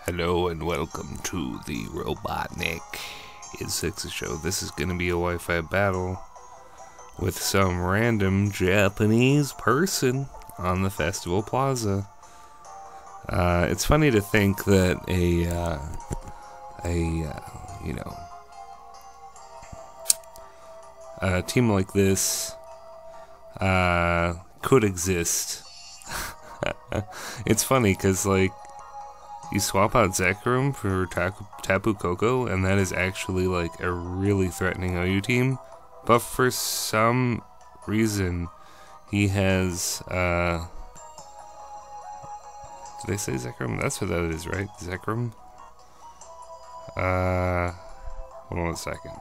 Hello and welcome to the Robotnik Insects Show. This is going to be a Wi-Fi battle with some random Japanese person on the festival plaza. It's funny to think that a team like this could exist. It's funny because, like, you swap out Zekrom for Tapu Koko, and that is actually like a really threatening OU team. But for some reason, he has. Did I say Zekrom? That's what that is, right? Zekrom? Hold on a second.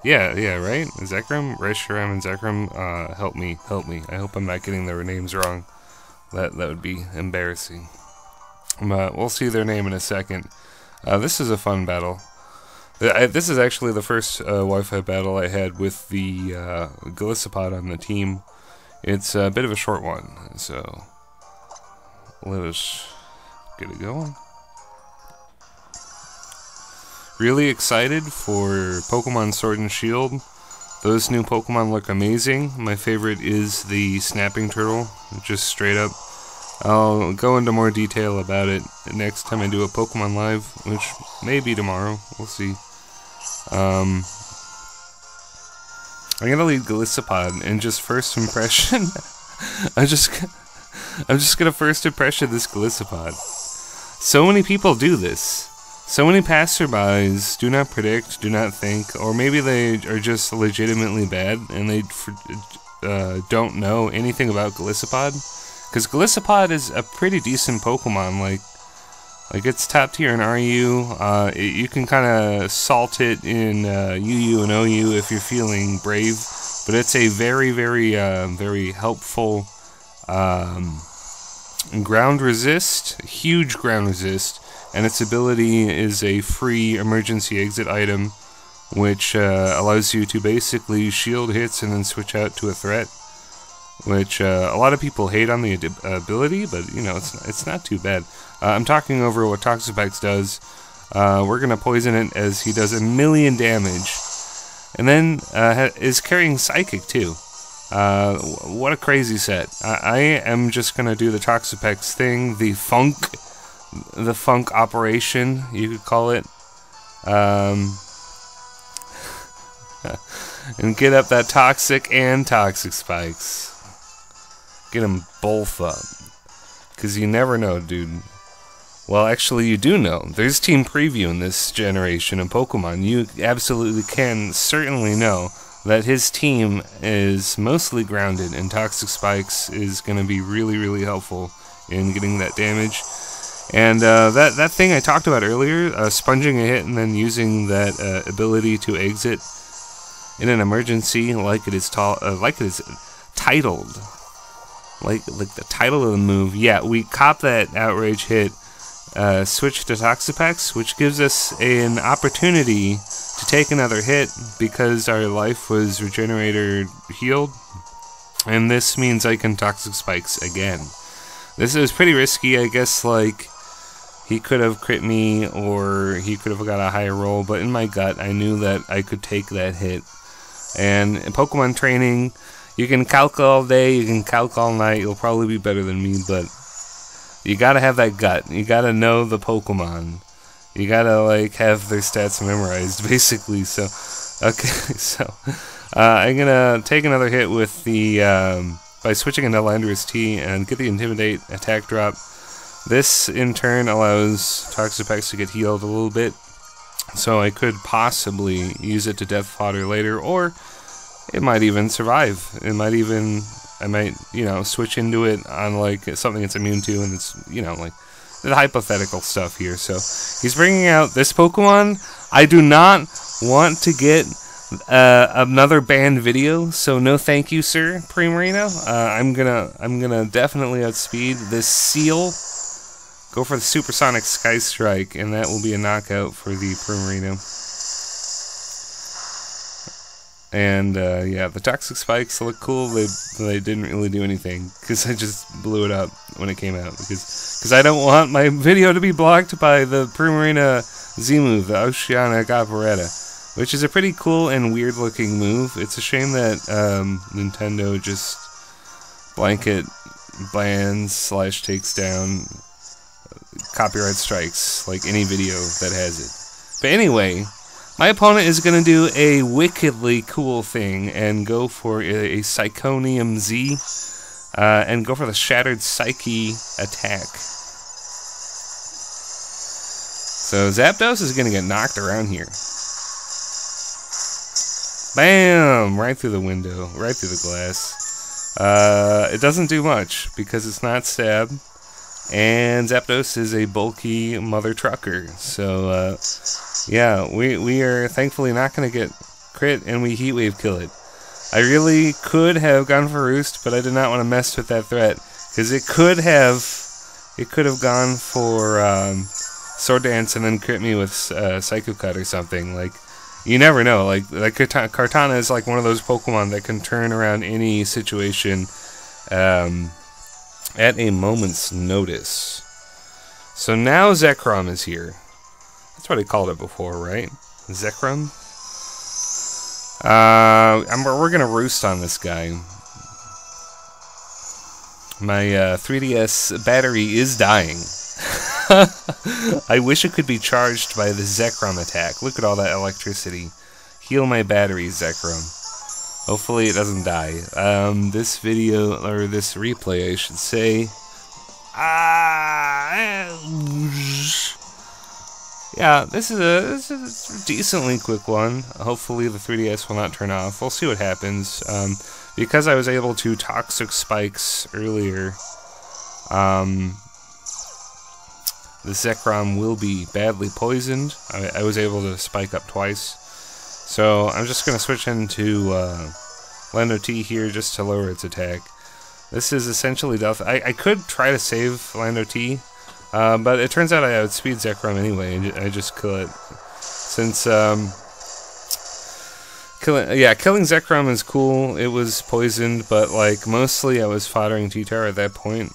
Yeah, right? Zekrom? Reshiram and Zekrom? Help me. I hope I'm not getting their names wrong. That would be embarrassing. But we'll see their name in a second. This is a fun battle. This is actually the first Wi-Fi battle I had with the Golisopod on the team. It's a bit of a short one, so let us get it going. Really excited for Pokemon Sword and Shield. Those new Pokemon look amazing. My favorite is the Snapping Turtle, just straight up. I'll go into more detail about it next time I do a Pokemon Live, which may be tomorrow. We'll see. I'm gonna lead Golisopod, and just first impression. I'm just gonna first impression this Golisopod. So many people do this. So many passerbys do not predict, do not think, or maybe they are just legitimately bad and they don't know anything about Golisopod. Because Golisopod is a pretty decent Pokemon. Like it's top tier in RU. You can kind of salt it in UU and OU if you're feeling brave, but it's a very, very helpful ground resist, huge ground resist. And its ability is a free emergency exit item, which allows you to basically shield hits and then switch out to a threat. Which a lot of people hate on the ability, but you know it's not too bad. I'm talking over what Toxapex does. We're gonna poison it as he does 1,000,000 damage, and then is carrying Psychic too. What a crazy set! I am just gonna do the Toxapex thing, the Funk operation, you could call it, and get up that Toxic and Toxic Spikes. Get them both up, because you never know, dude. Well, actually, you do know. There's team preview in this generation of Pokemon. You absolutely can certainly know that his team is mostly grounded, and Toxic Spikes is going to be really, really helpful in getting that damage. And that thing I talked about earlier, sponging a hit and then using that ability to exit in an emergency, like it is titled, like the title of the move. Yeah, we cop that outrage hit, switch to Toxapex, which gives us an opportunity to take another hit because our life was regenerator healed, and this means I can Toxic Spikes again. This is pretty risky, I guess. Like, he could have crit me, or he could have got a higher roll, but in my gut, I knew that I could take that hit. And in Pokemon training, you can calc all day, you can calc all night, you'll probably be better than me, but you gotta have that gut. You gotta know the Pokemon. You gotta, like, have their stats memorized, basically. So, okay, so, I'm gonna take another hit with the, by switching into Landorus T and get the Intimidate attack drop. This, in turn, allows Toxapex to get healed a little bit, so I could possibly use it to death fodder later, or it might even survive. I might, you know, switch into it on, like, something it's immune to, and it's, you know, like, the hypothetical stuff here. So, he's bringing out this Pokemon. I do not want to get another banned video, so no thank you, sir, Primarina. I'm gonna definitely outspeed this Seal. Go for the Supersonic Sky Strike, and that will be a knockout for the Primarina. And yeah, the toxic spikes look cool. They didn't really do anything because I just blew it up when it came out because I don't want my video to be blocked by the Primarina Z move, the Oceanic Operetta, which is a pretty cool and weird looking move. It's a shame that Nintendo just blanket bans / takes down copyright strikes like any video that has it. But anyway, my opponent is going to do a wickedly cool thing and go for a Psychonium Z and go for the Shattered Psyche attack. So Zapdos is going to get knocked around here. Bam! Right through the window, right through the glass. It doesn't do much because it's not stab. And Zapdos is a bulky mother trucker. So, yeah, we are thankfully not going to get crit, and we Heat Wave kill it. I really could have gone for Roost, but I did not want to mess with that threat, because it could have gone for Sword Dance and then crit me with Psycho Cut or something. Like, you never know. Like Kartana is like one of those Pokemon that can turn around any situation at a moment's notice. So now Zekrom is here. That's what I called it before, right? Zekrom? We're gonna Roost on this guy. My 3DS battery is dying. I wish it could be charged by the Zekrom attack. Look at all that electricity. Heal my battery, Zekrom. Hopefully it doesn't die. This video, or this replay, I should say. Yeah, this is a decently quick one. Hopefully the 3DS will not turn off. We'll see what happens. Because I was able to Toxic Spikes earlier, the Zekrom will be badly poisoned. I was able to spike up twice. So I'm just going to switch into Lando T here just to lower its attack. This is essentially death. I could try to save Lando T, but it turns out I outspeed Zekrom anyway, and I just kill it. Since killing Zekrom is cool. It was poisoned, but like mostly I was foddering T-Tar at that point.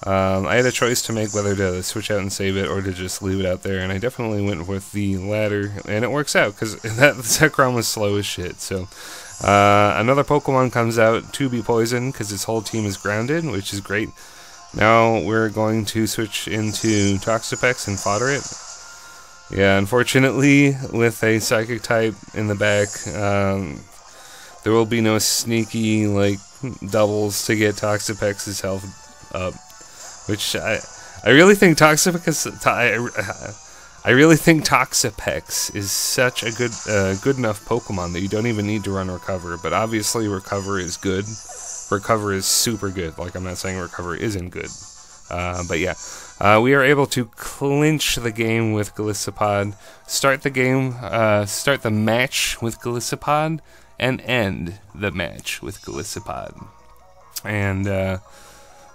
I had a choice to make whether to switch out and save it or to just leave it out there, and I definitely went with the latter, and it works out because that Zekrom was slow as shit. So another Pokemon comes out to be poisoned because its whole team is grounded, which is great. Now we're going to switch into Toxapex and fodder it. Yeah, unfortunately, with a Psychic type in the back, there will be no sneaky like doubles to get Toxapex's health up. Which I really think Toxapex is such a good enough Pokemon that you don't even need to run Recover. But obviously Recover is good. Recover is super good. Like, I'm not saying Recover isn't good. But yeah, we are able to clinch the game with Golisopod, start the match with Golisopod, and end the match with Golisopod. And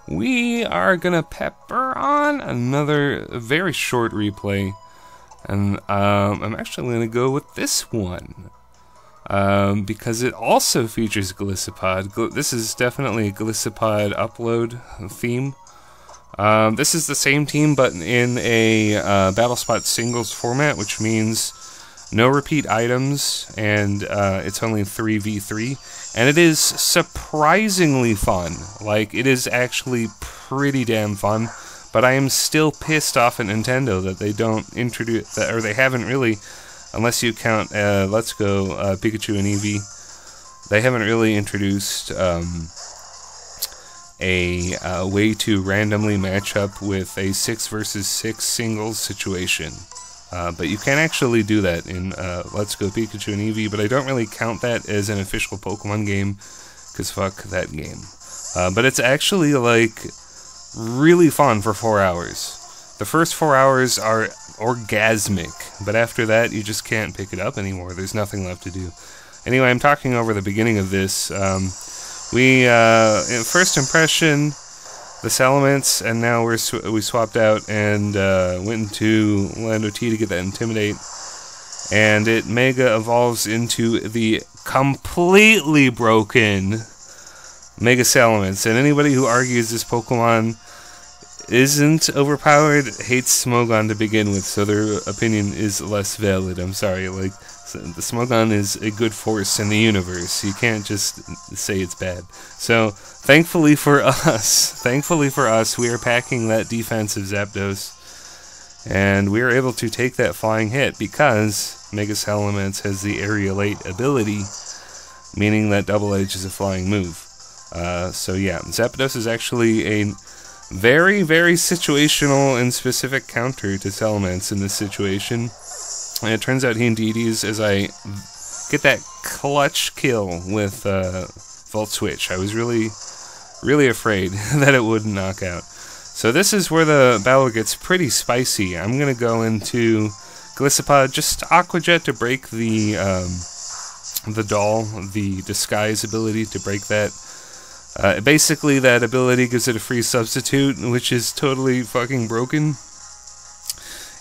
we are gonna pepper on another very short replay, and I'm actually gonna go with this one because it also features Golisopod. This is definitely a Golisopod upload theme. This is the same team, but in a Battle Spot singles format, which means no repeat items, and it's only 3v3. And it is surprisingly fun. Like, it is actually pretty damn fun. But I am still pissed off at Nintendo that they don't introduce that, or they haven't really, unless you count Let's Go Pikachu and Eevee. They haven't really introduced a way to randomly match up with a 6 versus 6 singles situation. But you can actually do that in Let's Go Pikachu and Eevee, but I don't really count that as an official Pokemon game, because fuck that game. But it's actually, like, really fun for 4 hours. The first 4 hours are orgasmic, but after that, you just can't pick it up anymore. There's nothing left to do. Anyway, I'm talking over the beginning of this. First impression, the Salamence, and now we swapped out and went into Lando T to get that Intimidate, and it Mega evolves into the completely broken Mega Salamence. And anybody who argues this Pokemon isn't overpowered hates Smogon to begin with, so their opinion is less valid. I'm sorry, like, the Smogon is a good force in the universe. You can't just say it's bad. So, thankfully for us, we are packing that defensive Zapdos, and we are able to take that flying hit because Mega Salamence has the Aerialate ability, meaning that Double Edge is a flying move. So yeah, Zapdos is actually a very, very situational and specific counter to Salamence in this situation. And it turns out he indeed is, as I get that clutch kill with Volt Switch. I was really, really afraid that it wouldn't knock out. So this is where the battle gets pretty spicy. I'm going to go into Gliscopod, just Aqua Jet to break the doll, the disguise ability to break that. Basically, that ability gives it a free substitute, which is totally fucking broken.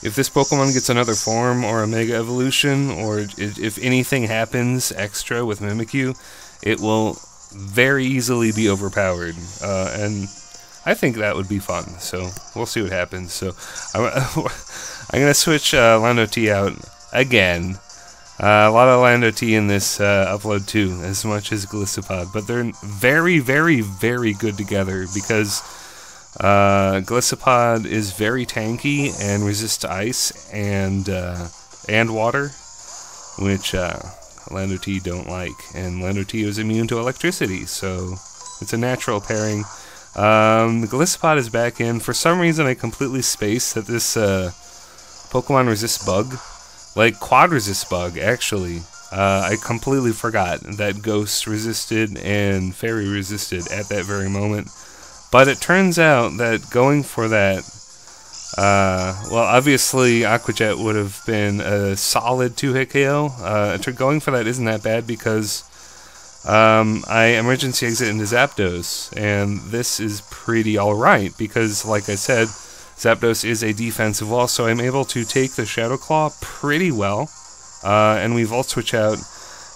If this Pokemon gets another form or a Mega Evolution, or if anything happens extra with Mimikyu, it will very easily be overpowered. And I think that would be fun, so we'll see what happens. So I'm going to switch Lando T out again. A lot of Lando T in this upload too, as much as Gliscopod, but they're very, very, very good together because Gliscopod is very tanky and resists ice and water, which Lando T don't like, and Lando T is immune to electricity, so it's a natural pairing. Gliscopod is back in. For some reason, I completely spaced that this Pokemon resists bug. Like, Quad resists bug, actually. I completely forgot that Ghost resisted and Fairy resisted at that very moment. But it turns out that going for that, well, obviously, Aqua Jet would have been a solid 2-hit KO. Going for that isn't that bad because I emergency exit into Zapdos, and this is pretty alright because, like I said, Zapdos is a defensive wall, so I'm able to take the Shadow Claw pretty well, and we Volt Switch out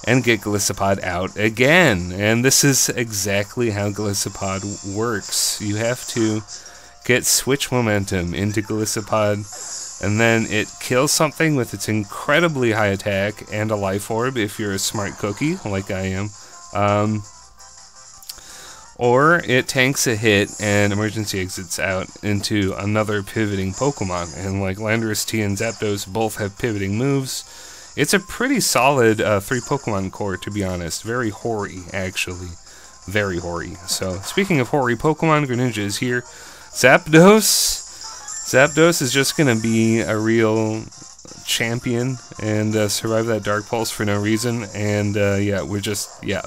and get Gliscopod out again. And this is exactly how Gliscopod works. You have to get switch momentum into Gliscopod, and then it kills something with its incredibly high attack and a Life Orb if you're a smart cookie, like I am. Or it tanks a hit and emergency exits out into another pivoting Pokemon. And like Landorus T and Zapdos both have pivoting moves. It's a pretty solid 3 Pokemon core, to be honest. Very hoary, actually. Very hoary. So, speaking of hoary Pokemon, Greninja is here. Zapdos! Zapdos is just going to be a real champion and survive that Dark Pulse for no reason. And yeah, we're just, yeah.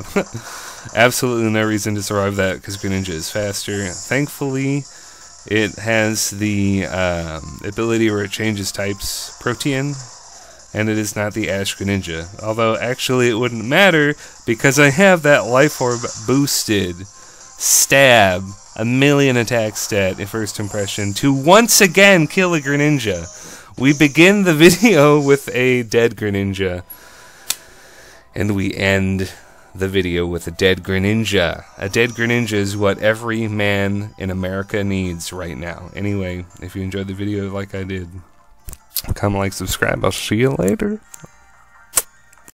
Absolutely no reason to survive that because Greninja is faster. Thankfully, it has the ability where it changes types, Protean, and it is not the Ash Greninja. Although, actually, it wouldn't matter because I have that Life Orb boosted. Stab, a 1,000,000 attack stat at first impression to once again kill a Greninja. We begin the video with a dead Greninja, and we end the video with a dead Greninja. A dead Greninja is what every man in America needs right now. Anyway, if you enjoyed the video like I did, comment, like, subscribe. I'll see you later.